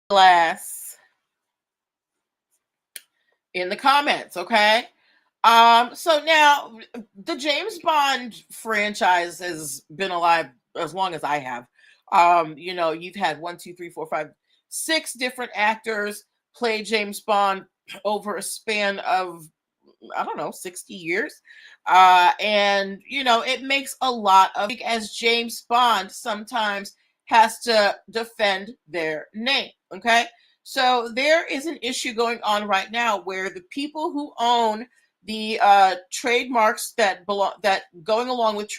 glass in the comments, okay? So now the James Bond franchise has been alive as long as I have. You've had one, two, three, four, five, six different actors play James Bond over a span of, I don't know, 60 years. And it makes a lot of, as James Bond sometimes has to defend their name. Okay. So there is an issue going on right now where the people who own the trademarks that going along with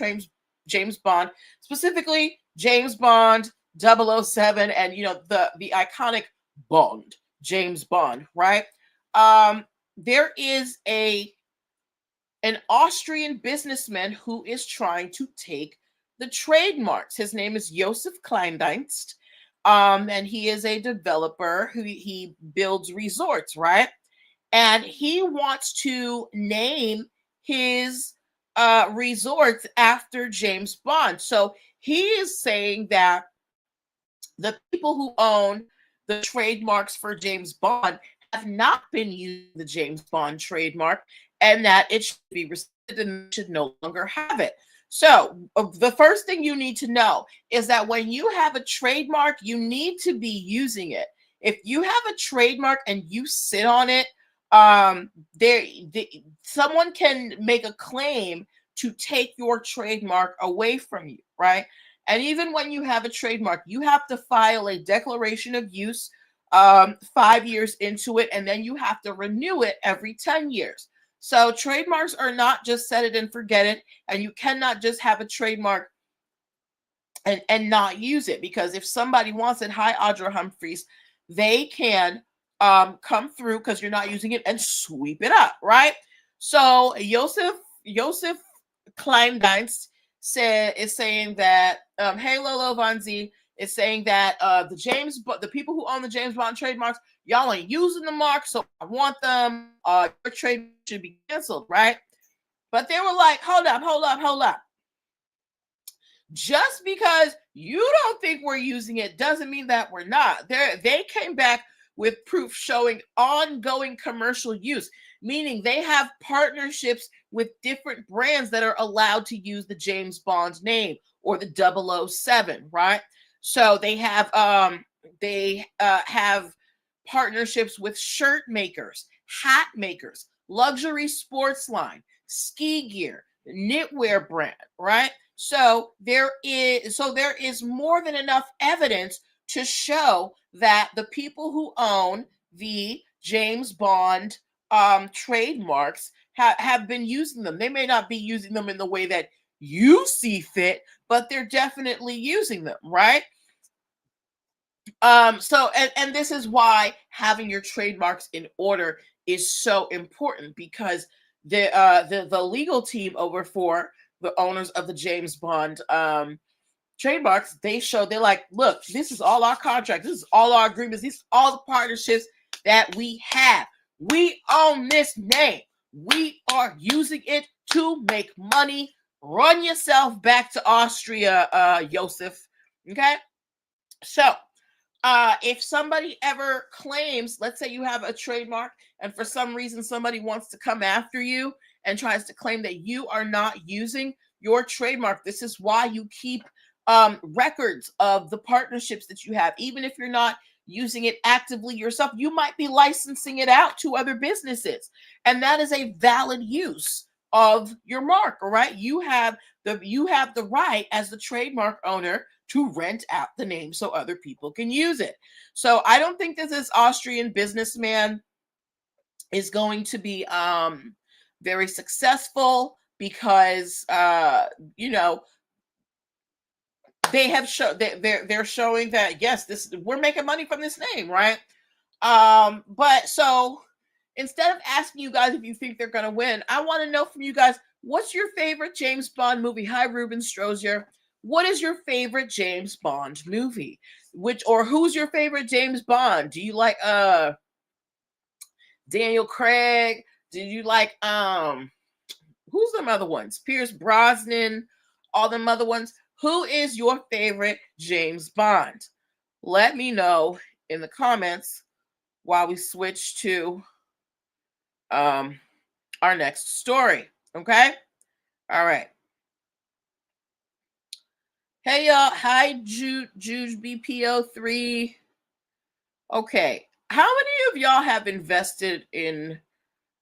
James Bond, specifically James Bond 007, and the iconic Bond, James Bond, right? There is an Austrian businessman who is trying to take the trademarks. His name is Josef Kleindienst, and he is a developer who he builds resorts, right? And he wants to name his resorts after James Bond. So he is saying that the people who own the trademarks for James Bond have not been using the James Bond trademark, and that it should be rescinded and should no longer have it. So the first thing you need to know is that when you have a trademark, you need to be using it. If you have a trademark and you sit on it, someone can make a claim to take your trademark away from you, right? And even when you have a trademark, you have to file a declaration of use 5 years into it, and then you have to renew it every 10 years. So trademarks are not just set it and forget it, and you cannot just have a trademark and not use it, because if somebody wants it, hi Audra Humphreys, they can come through because you're not using it and sweep it up, right? So Josef Kleindienst is saying that hey Lolo Vanzi is saying that the people who own the James Bond trademarks, y'all ain't using the mark, so I want them. Your trademark should be canceled, right? But they were like, hold up. Just because you don't think we're using it doesn't mean that we're not. They came back with proof showing ongoing commercial use, meaning they have partnerships with different brands that are allowed to use the James Bond name or the 007, right? So they have partnerships with shirt makers, hat makers, luxury sports line, ski gear, knitwear brand, right? So there is more than enough evidence to show that the people who own the James Bond trademarks have been using them. They may not be using them in the way that you see fit, but they're definitely using them, right? So this is why having your trademarks in order is so important, because the legal team over for the owners of the James Bond trademarks, they're like, look, this is all our contracts, this is all our agreements, these are all the partnerships that we have. We own this name. We are using it to make money. Run yourself back to Austria, Joseph. Okay? So, if somebody ever claims, let's say you have a trademark and for some reason somebody wants to come after you and tries to claim that you are not using your trademark, this is why you keep records of the partnerships that you have. Even if you're not using it actively yourself, you might be licensing it out to other businesses, and that is a valid use of your mark. All right, you have the right as the trademark owner to rent out the name so other people can use it. So I don't think that this Austrian businessman is going to be very successful, because they have they're showing that yes, we're making money from this name, right? But so instead of asking you guys if you think they're going to win, I want to know from you guys, what's your favorite James Bond movie? Hi, Ruben Strozier. What is your favorite James Bond movie? Who's your favorite James Bond? Do you like Daniel Craig? Did you like who's them other ones? Pierce Brosnan, all them other ones. Who is your favorite James Bond? Let me know in the comments while we switch to our next story. Okay? All right. Hey y'all, hi Juge BPO3. Okay. How many of y'all have invested in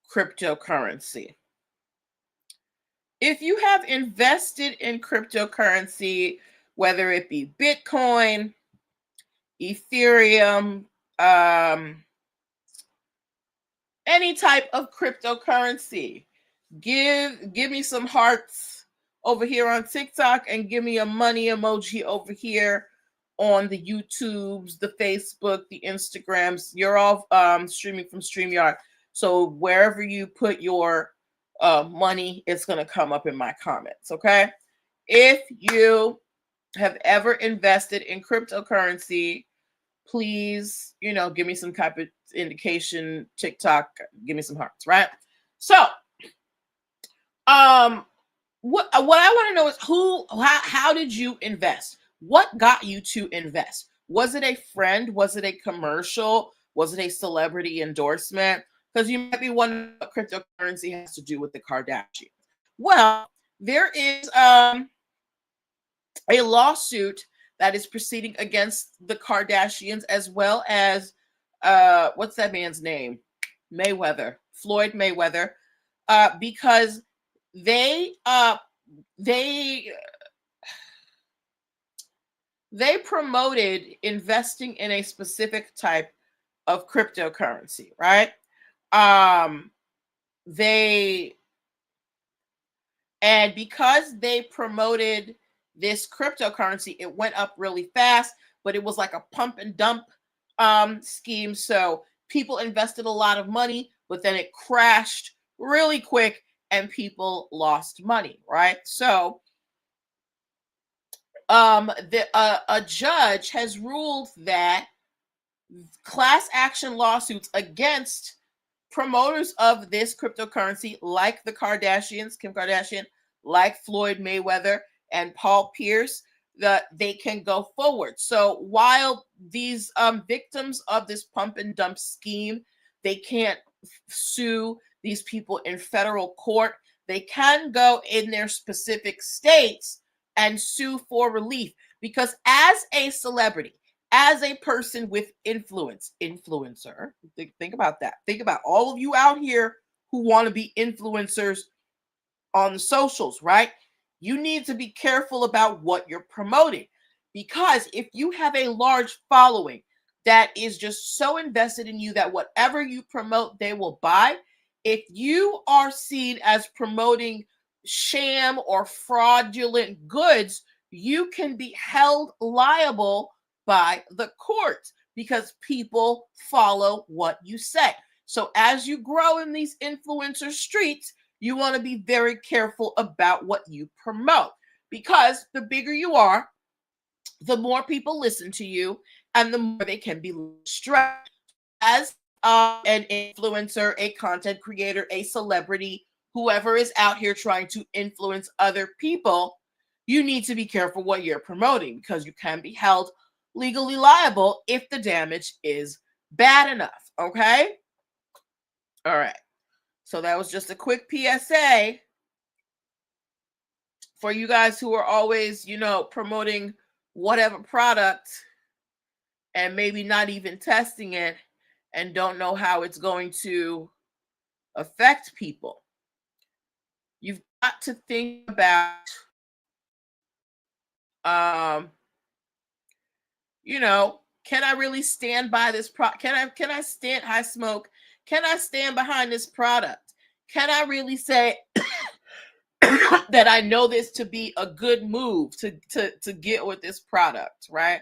cryptocurrency? If you have invested in cryptocurrency, whether it be Bitcoin, Ethereum, any type of cryptocurrency, give me some hearts over here on TikTok and give me a money emoji over here on the YouTubes, the Facebook, the Instagrams. You're all streaming from StreamYard. So wherever you put your money, it's going to come up in my comments. Okay. If you have ever invested in cryptocurrency, please, give me some type of indication. TikTok, give me some hearts, right? So, what I want to know is how did you invest? What got you to invest? Was it a friend? Was it a commercial? Was it a celebrity endorsement? Because you might be wondering what cryptocurrency has to do with the Kardashians. Well, there is a lawsuit that is proceeding against the Kardashians, as well as what's that man's name? Floyd Mayweather, because they promoted investing in a specific type of cryptocurrency, right? And because they promoted this cryptocurrency, it went up really fast, but it was like a pump and dump scheme. So people invested a lot of money, but then it crashed really quick and people lost money, right? So a judge has ruled that class action lawsuits against promoters of this cryptocurrency, like the Kardashians, Kim Kardashian, like Floyd Mayweather and Paul Pierce, that they can go forward. So while these victims of this pump and dump scheme, they can't sue these people in federal court, they can go in their specific states and sue for relief. Because as a celebrity, as a person with influencer, think about that. Think about all of you out here who want to be influencers on the socials, right? You need to be careful about what you're promoting, because if you have a large following that is just so invested in you that whatever you promote, they will buy. If you are seen as promoting sham or fraudulent goods, you can be held liable by the courts because people follow what you say. So as you grow in these influencer streets, you want to be very careful about what you promote, because the bigger you are, the more people listen to you and the more they can be stressed. As an influencer, a content creator, a celebrity, whoever is out here trying to influence other people, you need to be careful what you're promoting, because you can be held legally liable if the damage is bad enough. Okay? All right. So that was just a quick PSA for you guys who are always, promoting whatever product and maybe not even testing it and don't know how it's going to affect people. You've got to think about, can I really stand by this product? Can I stand high smoke? Can I stand behind this product? Can I really say that I know this to be a good move to get with this product, right?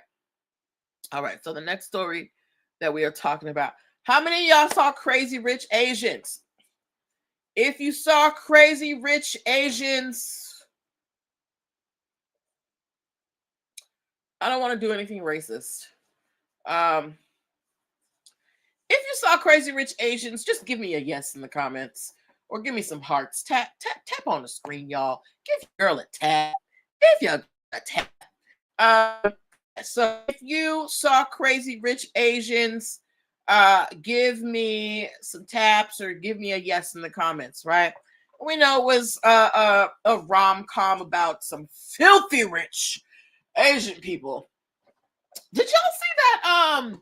All right, so the next story that we are talking about. How many of y'all saw Crazy Rich Asians? If you saw Crazy Rich Asians, I don't want to do anything racist. If you saw Crazy Rich Asians, just give me a yes in the comments or give me some hearts. Tap on the screen, y'all. Give your girl a tap. Give your girl a tap. So if you saw Crazy Rich Asians, give me some taps or give me a yes in the comments, right? We know it was a rom-com about some filthy rich Asian people. Did y'all see that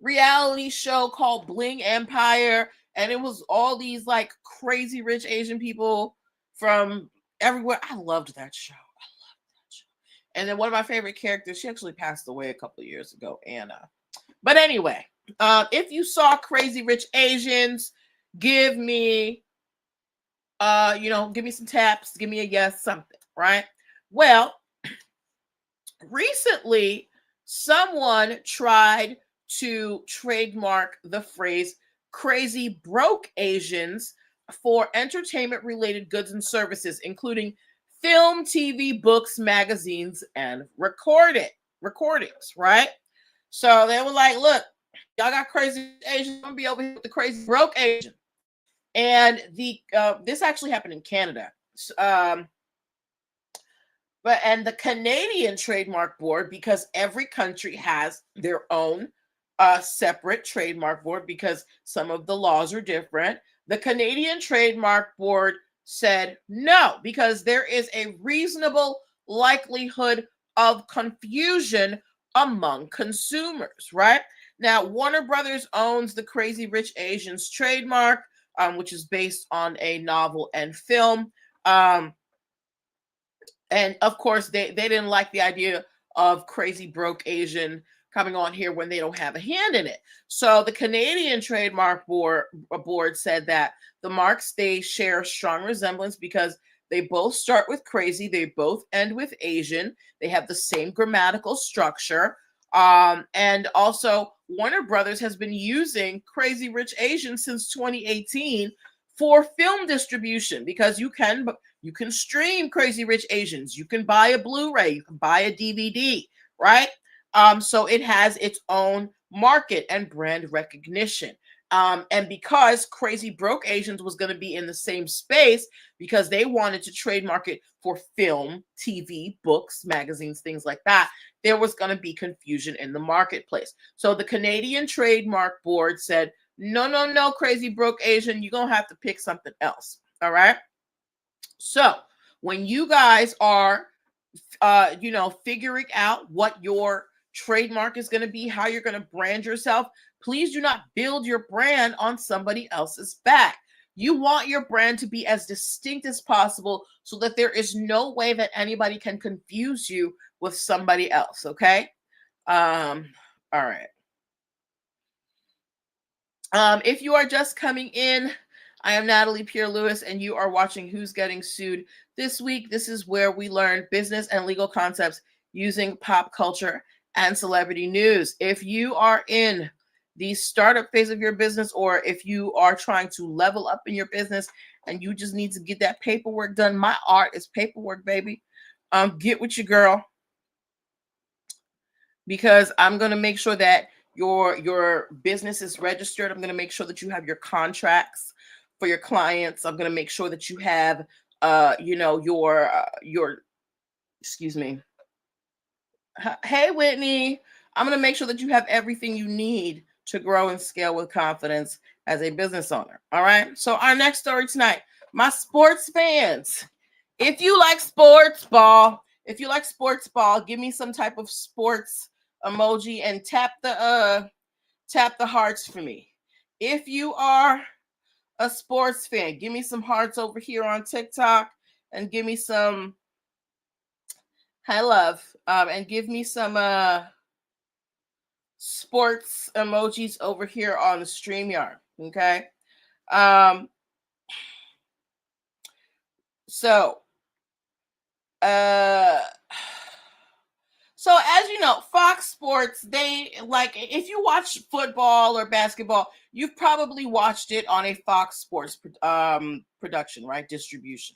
reality show called Bling Empire? And it was all these like crazy rich Asian people from everywhere. I loved that show. And then one of my favorite characters, she actually passed away a couple of years ago, Anna. But anyway, if you saw Crazy Rich Asians, give me, give me some taps, give me a yes, something, right? Well, recently, someone tried to trademark the phrase crazy broke Asians for entertainment related goods and services, including film, TV, books, magazines, and recordings, right? So they were like, look, y'all got crazy Asians, I'm gonna be over here with the crazy broke Asian. And the this actually happened in Canada. And the Canadian Trademark Board, because every country has their own separate trademark board because some of the laws are different. The Canadian Trademark Board said no, because there is a reasonable likelihood of confusion among consumers, right? Now, Warner Brothers owns the Crazy Rich Asians trademark, which is based on a novel and film. And of course, they didn't like the idea of crazy broke Asian coming on here when they don't have a hand in it. So the Canadian Trademark Board said that the marks, they share strong resemblance because they both start with crazy, they both end with Asian, they have the same grammatical structure. And also, Warner Brothers has been using Crazy Rich Asian since 2018 for film distribution, because you can stream Crazy Rich Asians, you can buy a Blu-ray, you can buy a DVD, right? So it has its own market and brand recognition. And because Crazy Broke Asians was going to be in the same space, because they wanted to trademark it for film, TV, books, magazines, things like that, there was going to be confusion in the marketplace. So the Canadian Trademark Board said, no, Crazy Broke Asian, you're going to have to pick something else. All right. So when you guys are, figuring out what your trademark is going to be, how you're going to brand yourself, please do not build your brand on somebody else's back. You want your brand to be as distinct as possible so that there is no way that anybody can confuse you with somebody else. Okay. All right. If you are just coming in, I am Natalie Pierre-Lewis, and you are watching Who's Getting Sued. This week, this is where we learn business and legal concepts using pop culture and celebrity news. If you are in the startup phase of your business, or if you are trying to level up in your business and you just need to get that paperwork done, my art is paperwork, baby. Get with your girl, because I'm going to make sure that your business is registered. I'm going to make sure that you have your contracts for your clients. I'm going to make sure that you have your excuse me. Hey, Whitney. I'm going to make sure that you have everything you need to grow and scale with confidence as a business owner. All right. So our next story tonight, my sports fans, if you like sports ball, give me some type of sports emoji and tap the hearts for me. If you are a sports fan, give me some hearts over here on TikTok, and give me some hi love, and give me some sports emojis over here on the StreamYard. Okay. So as you know, Fox Sports, they like, if you watch football or basketball, you've probably watched it on a Fox Sports production, right? Distribution.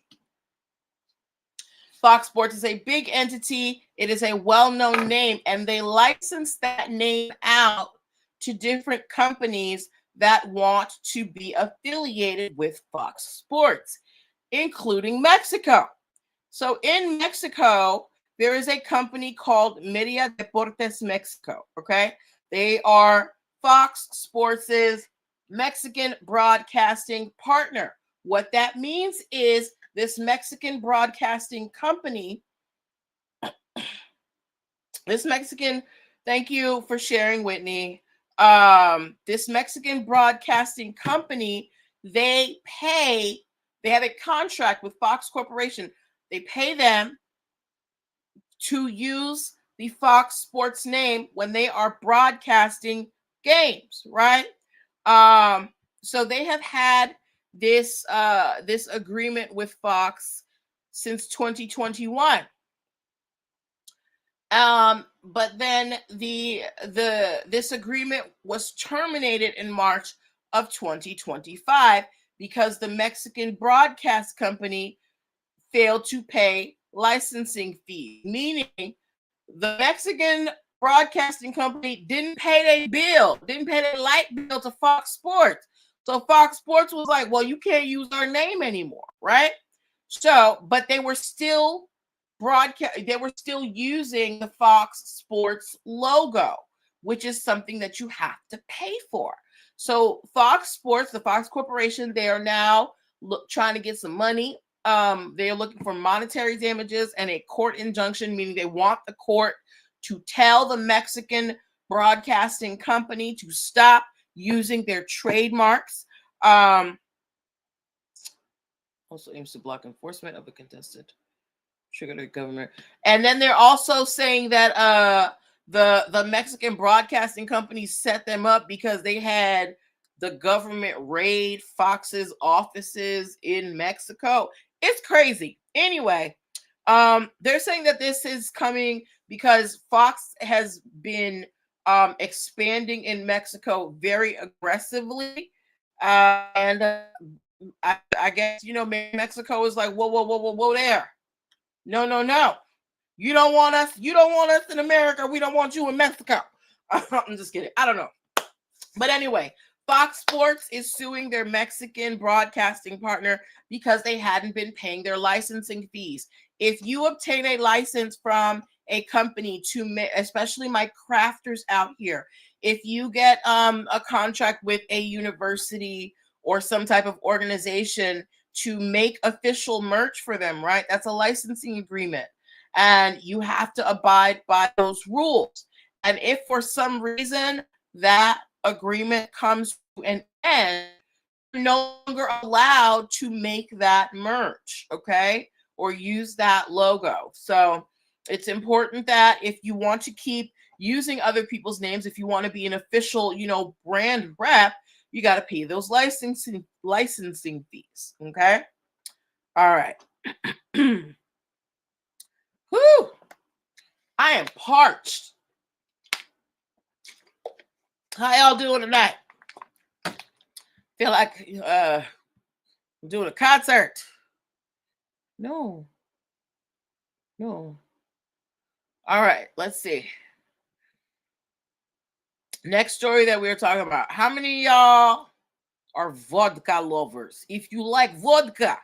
Fox Sports is a big entity. It is a well-known name, and they license that name out to different companies that want to be affiliated with Fox Sports, including Mexico. So in Mexico, there is a company called Media Deportes Mexico. Okay, they are Fox Sports's Mexican broadcasting partner. What that means is this Mexican broadcasting company, thank you for sharing, Whitney. This Mexican broadcasting company, they have a contract with Fox Corporation. They pay them to use the Fox Sports name when they are broadcasting games, right? So they have had this agreement with Fox since 2021. But then this agreement was terminated in March of 2025 because the Mexican broadcast company failed to pay licensing fees, meaning the Mexican broadcasting company didn't pay their light bill to Fox Sports. So Fox Sports was like, well, you can't use our name anymore, right? So, but they were still using the Fox Sports logo, which is something that you have to pay for. So Fox Sports, the Fox Corporation, they are now trying to get some money. They're looking for monetary damages and a court injunction, meaning they want the court to tell the Mexican broadcasting company to stop using their trademarks. Also aims to block enforcement of the contested trigger the government. And then they're also saying that the Mexican broadcasting company set them up because they had the government raid Fox's offices in Mexico. It's crazy. Anyway, they're saying that this is coming because Fox has been expanding in Mexico very aggressively. And I guess, Mexico is like, whoa there. No. You don't want us in America. We don't want you in Mexico. I'm just kidding. I don't know. But anyway, Fox Sports is suing their Mexican broadcasting partner because they hadn't been paying their licensing fees. If you obtain a license from a company especially my crafters out here, if you get a contract with a university or some type of organization to make official merch for them, right? That's a licensing agreement. And you have to abide by those rules. And if for some reason that agreement comes to an end, you're no longer allowed to make that merch, okay? Or use that logo. So it's important that if you want to keep using other people's names, if you want to be an official, brand rep, you got to pay those licensing fees, okay? All right. Whew. I am parched. How y'all doing tonight? Feel like I'm doing a concert. No. All right, let's see. Next story that we're talking about. How many of y'all are vodka lovers? If you like vodka,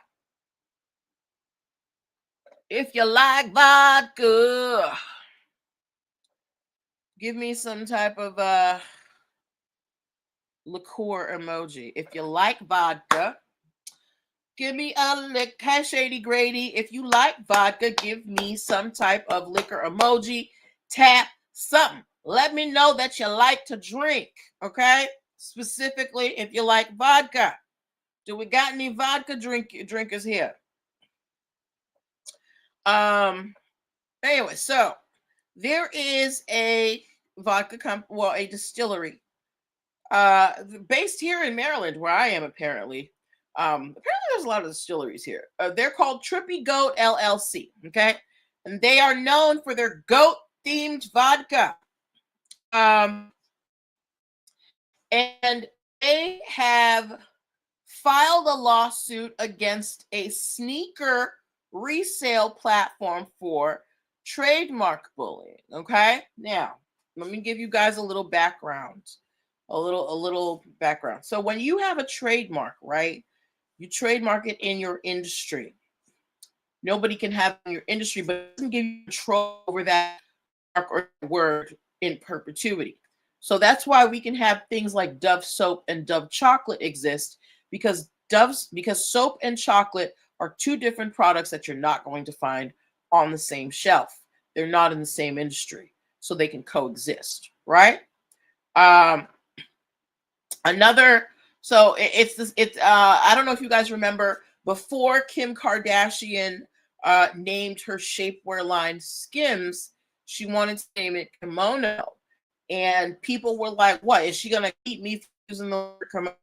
give me some type of liqueur emoji. If you like vodka, give me a lick. Hi, Shady Grady. If you like vodka, give me some type of liquor emoji. Tap something. Let me know that you like to drink, okay? Specifically, if you like vodka. Do we got any vodka drinkers here? Anyway, so there is a vodka a distillery based here in Maryland, where I am apparently. Apparently there's a lot of distilleries here. They're called Trippy Goat LLC, okay? And they are known for their goat-themed vodka. And they have filed a lawsuit against a sneaker resale platform for trademark bullying, okay? Now, let me give you guys a little background. A little background. So when you have a trademark, right? You trademark it in your industry. nobody can have in your industry, but it doesn't give you control over that mark or word in perpetuity. So that's why we can have things like Dove soap and Dove chocolate exist, because soap and chocolate are two different products that you're not going to find on the same shelf. They're not in the same industry, so they can coexist, right? Um, another, so it's this. It's I don't know if you guys remember, before Kim Kardashian named her shapewear line Skims, she wanted to name it Kimono, and people were like, "What is she gonna keep me from using the word kimono?"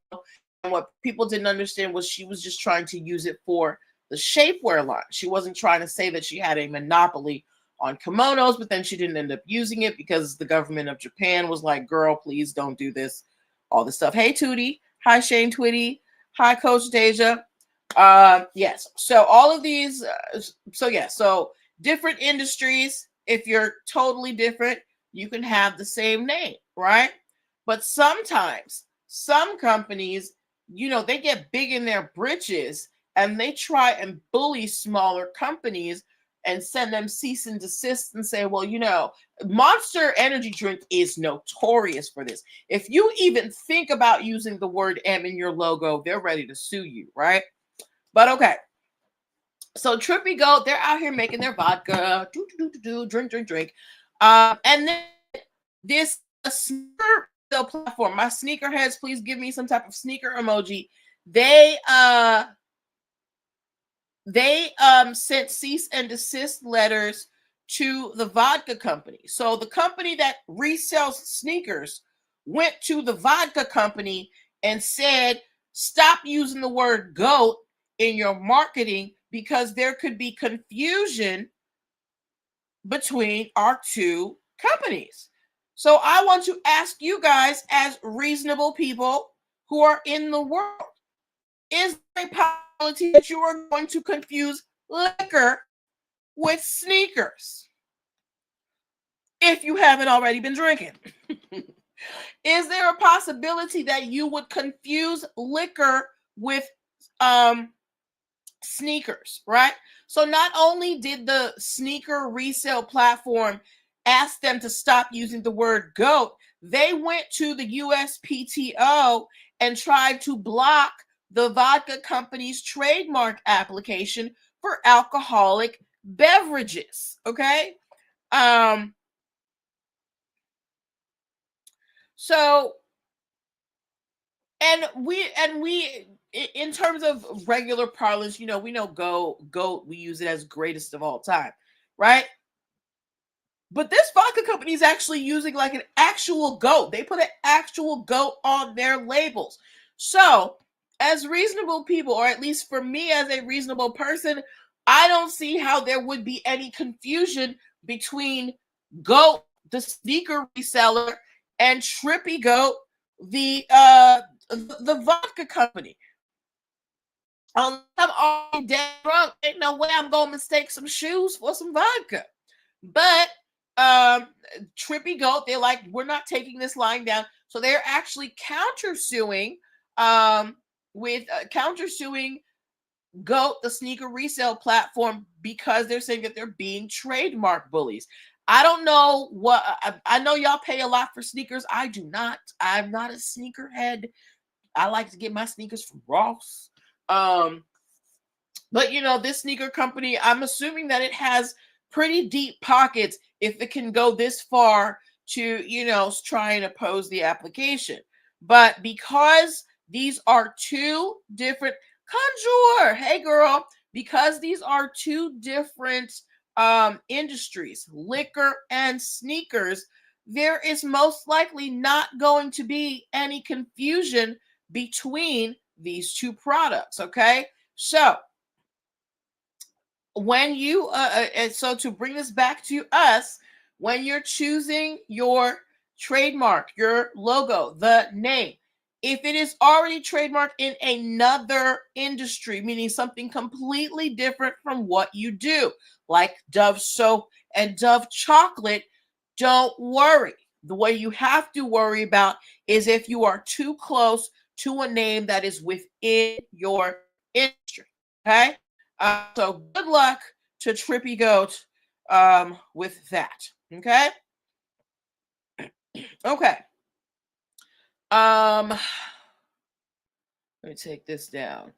And what people didn't understand was she was just trying to use it for the shapewear line. She wasn't trying to say that she had a monopoly on kimonos, but then she didn't end up using it because the government of Japan was like, "Girl, please don't do this." All this stuff. Hey, Tootie. Hi, Shane Twitty. Hi, Coach Deja. Yes. So all of these. So different industries. If you're totally different, you can have the same name, right? But sometimes some companies, they get big in their britches and they try and bully smaller companies and send them cease and desist and say, well, Monster Energy Drink is notorious for this. If you even think about using the word M in your logo, they're ready to sue you, right? But okay. So Trippy Goat, they're out here making their vodka, drink. And then this sneaker platform, my sneakerheads, please give me some type of sneaker emoji. They sent cease and desist letters to the vodka company. So the company that resells sneakers went to the vodka company and said, stop using the word goat in your marketing because there could be confusion between our two companies. So I want to ask you guys, as reasonable people who are in the world, is there a possibility that you are going to confuse liquor with sneakers if you haven't already been drinking? Is there a possibility that you would confuse liquor with sneakers, right? So not only did the sneaker resale platform ask them to stop using the word goat, they went to the USPTO and tried to block the vodka company's trademark application for alcoholic beverages. Okay. So we in terms of regular parlance, we know goat, we use it as greatest of all time, right? But this vodka company is actually using like an actual goat. They put an actual goat on their labels. So, as reasonable people, or at least for me as a reasonable person, I don't see how there would be any confusion between Goat, the sneaker reseller, and Trippy Goat, the vodka company. I'm already dead drunk. Ain't no way I'm gonna mistake some shoes for some vodka. But Trippy Goat, they're like, we're not taking this line down. So they're actually countersuing countersuing Goat, the sneaker resale platform, because they're saying that they're being trademark bullies. I don't know what I know y'all pay a lot for sneakers. I do not. I'm not a sneakerhead. I like to get my sneakers from Ross. But this sneaker company, I'm assuming that it has pretty deep pockets if it can go this far to, try and oppose the application. But because these are two different Conjure, hey girl, because these are two different industries, liquor and sneakers, there is most likely not going to be any confusion between these two products. Okay, so when you and so to bring this back to us, when you're choosing your trademark, your logo, the name, if it is already trademarked in another industry, meaning something completely different from what you do, like Dove soap and Dove chocolate, don't worry. The way you have to worry about is if you are too close to a name that is within your industry. Okay. So good luck to Trippy Goat with that. Okay. Okay. Let me take this down.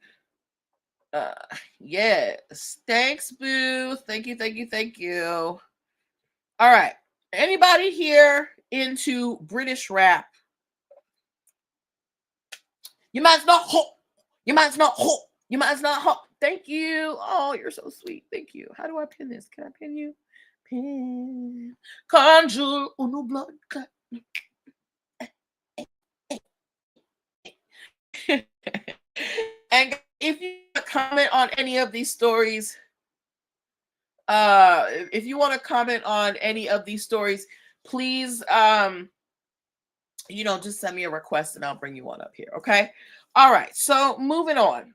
Uh, yes. Thanks, Boo. Thank you, thank you, thank you. All right. Anybody here into British rap? You might not ho. You might not ho. You might not ho. Thank you. Oh, you're so sweet. Thank you. How do I pin this? Can I pin you? Pin. Conjure uno blood. And if you comment on any of these stories, if you want to comment on any of these stories, please just send me a request and I'll bring you one up here. Okay. All right. So moving on.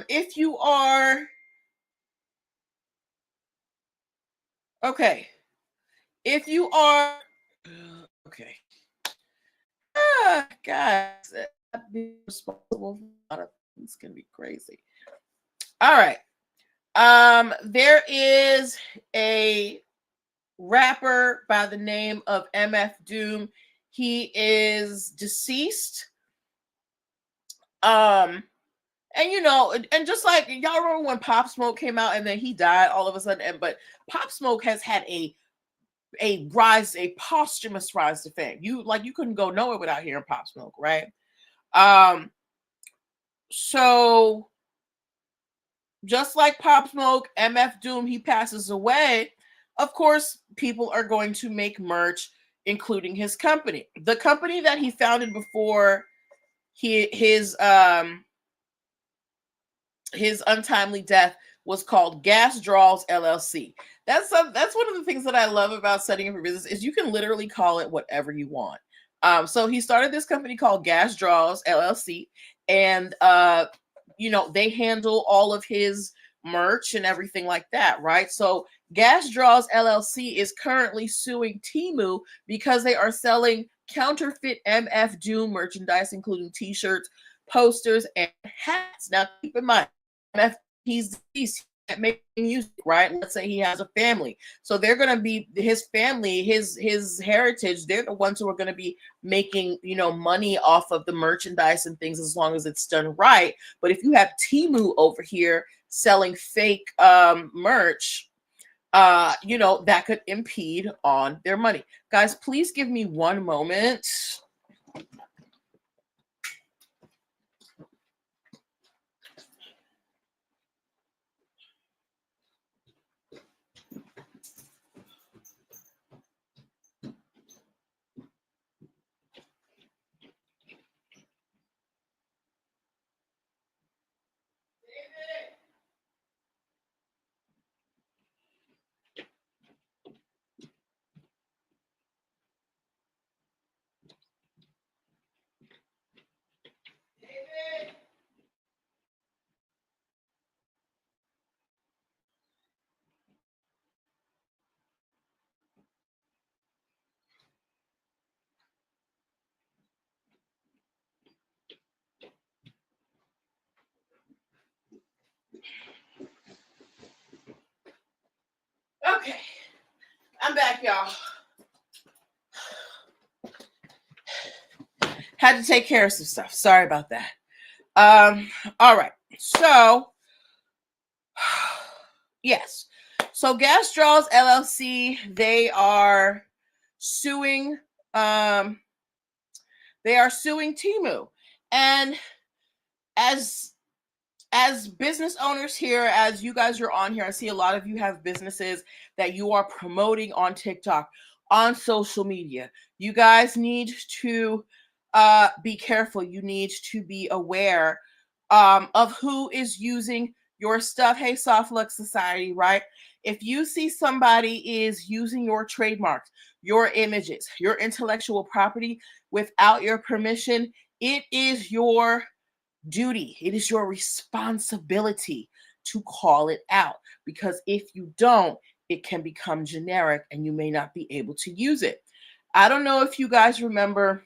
If you are okay, if you are okay, guys, being responsible for a lot of things can be crazy. All right. There is a rapper by the name of MF Doom. He is deceased. And and just like y'all remember when Pop Smoke came out and then he died all of a sudden, but Pop Smoke has had a posthumous rise to fame. You couldn't go nowhere without hearing Pop Smoke, right? So just like Pop Smoke, MF Doom, he passes away. Of course, people are going to make merch, including his company. The company that he founded before his untimely death was called Gas Draws LLC. That's one of the things that I love about setting up a business is you can literally call it whatever you want. So he started this company called Gas Draws LLC, and they handle all of his merch and everything like that, right? So Gas Draws LLC is currently suing Temu because they are selling counterfeit MF Doom merchandise, including t-shirts, posters, and hats. Now, keep in mind, MF, he's deceased, he can't make music, right? Let's say he has a family. So they're going to be his family, his heritage. They're the ones who are going to be making, money off of the merchandise and things as long as it's done right. But if you have Temu over here selling fake merch, that could impede on their money. Guys, please give me one moment. Okay, I'm back, y'all. Had to take care of some stuff. Sorry about that. All right. So, yes. So Gas Draws LLC, they are suing Temu. And as business owners here, as you guys are on here, I see a lot of you have businesses that you are promoting on TikTok, on social media. You guys need to be careful. You need to be aware of who is using your stuff. Hey, Soft Lux Society, right? If you see somebody is using your trademarks, your images, your intellectual property without your permission, it is your duty, it is your responsibility to call it out, because if you don't, it can become generic and you may not be able to use it. I don't know if you guys remember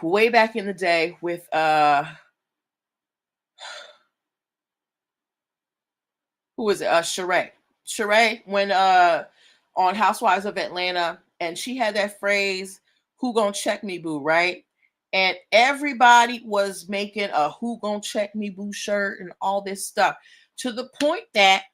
way back in the day with who was it? Sheree. Sheree, when on Housewives of Atlanta, and she had that phrase, "Who gonna check me, boo?" Right? And everybody was making a "Who gonna check me, boo" shirt and all this stuff, to the point that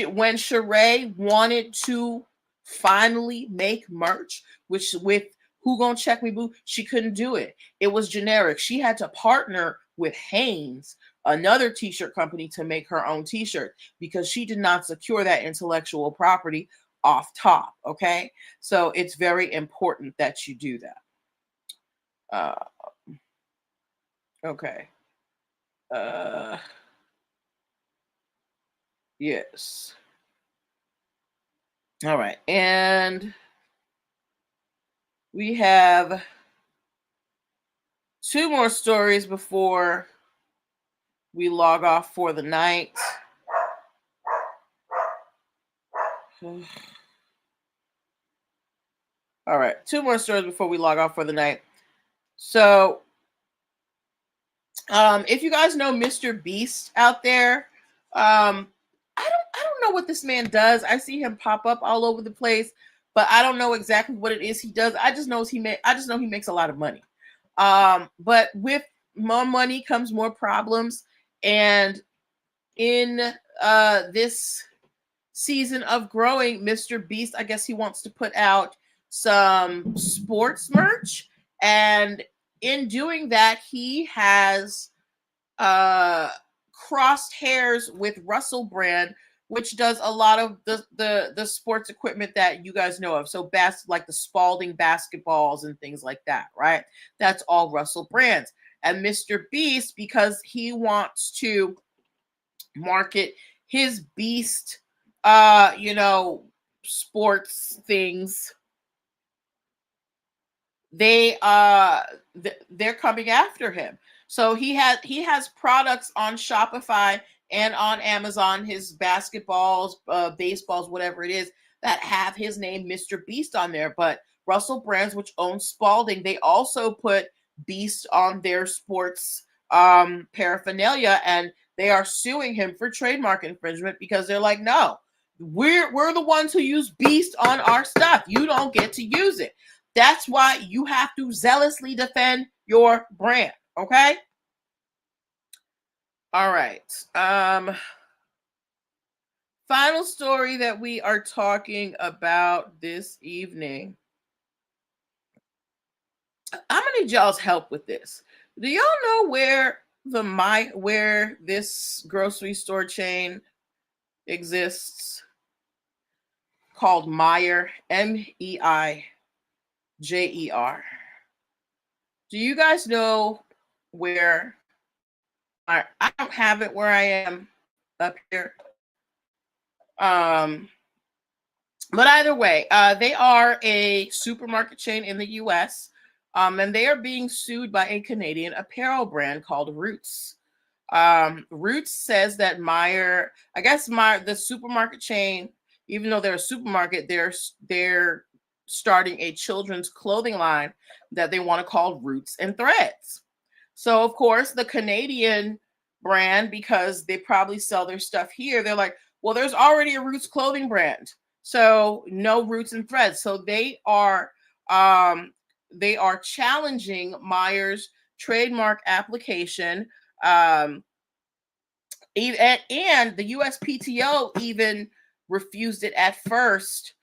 when Sheree wanted to finally make merch, which with "Who gonna check me, boo," she couldn't do it. It was generic. She had to partner with Hanes, another t-shirt company, to make her own t-shirt because she did not secure that intellectual property off top. Okay, so it's very important that you do that. Okay. Uh, yes. All right, and we have two more stories before we log off for the night. All right, two more stories before we log off for the night. So, if you guys know Mr. Beast out there, I don't know what this man does. I see him pop up all over the place, but I don't know exactly what it is he does. I just know he makes a lot of money. But with more money comes more problems, and in this season of growing, Mr. Beast, I guess he wants to put out some sports merch, and in doing that, he has crossed hairs with Russell Brand, which does a lot of the sports equipment that you guys know of. So like the Spalding basketballs and things like that, right? That's all Russell Brand's. And Mr. Beast, because he wants to market his Beast sports things, they're coming after him. So he has products on Shopify and on Amazon, his basketballs, baseballs, whatever it is, that have his name, Mr. Beast, on there. But Russell Brands, which owns Spalding, they also put Beast on their sports paraphernalia, and they are suing him for trademark infringement because they're like, no, we're the ones who use Beast on our stuff. You don't get to use it. That's why you have to zealously defend your brand. Okay. All right. Final story that we are talking about this evening. I'm gonna need y'all's help with this. Do y'all know where this grocery store chain exists? Called Meijer, Meijer. Do you guys know where? I don't have it where I am up here. But either way, they are a supermarket chain in the U.S. And they are being sued by a Canadian apparel brand called Roots. Roots says that the supermarket chain, even though they're a supermarket, they're starting a children's clothing line that they want to call Roots and Threads. So of course the Canadian brand, because they probably sell their stuff here, they're like, well, there's already a Roots clothing brand, so no Roots and Threads. So they are challenging Meijer's trademark application. And the USPTO even refused it at first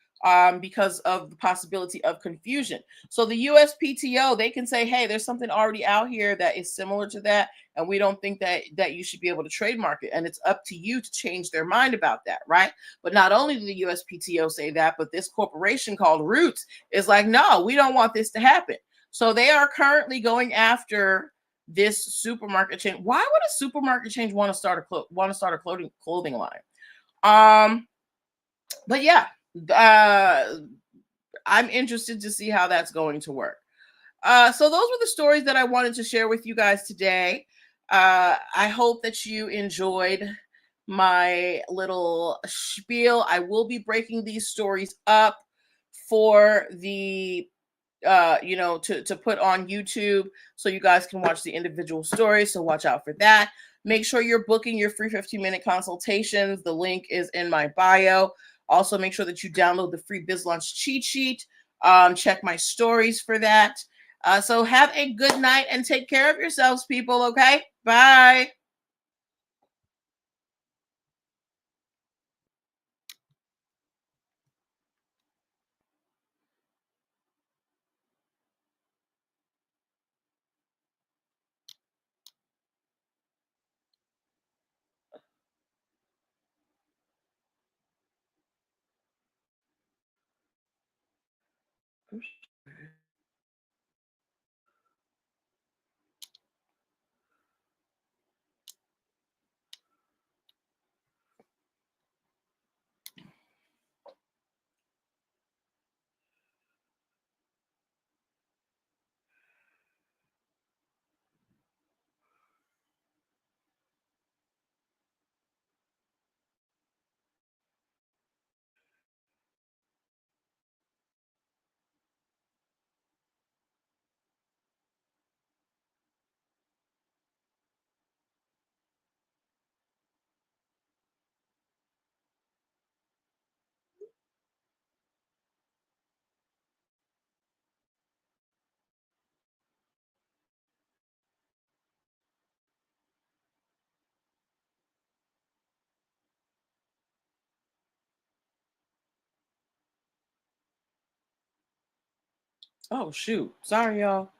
because of the possibility of confusion. So the USPTO, they can say, hey, there's something already out here that is similar to that, and we don't think that you should be able to trademark it. And it's up to you to change their mind about that, right? But not only did the USPTO say that, but this corporation called Roots is like, no, we don't want this to happen. So they are currently going after this supermarket chain. Why would a supermarket chain want to start a clothing line? But yeah, I'm interested to see how that's going to work. So those were the stories that I wanted to share with you guys today. I hope that you enjoyed my little spiel. I will be breaking these stories up for the to put on YouTube so you guys can watch the individual stories. So watch out for that. Make sure you're booking your free 15-minute consultations. The link is in my bio. Also, make sure that you download the free Biz Launch cheat sheet. Check my stories for that. So have a good night and take care of yourselves, people. Okay, bye. Oh shoot, sorry y'all.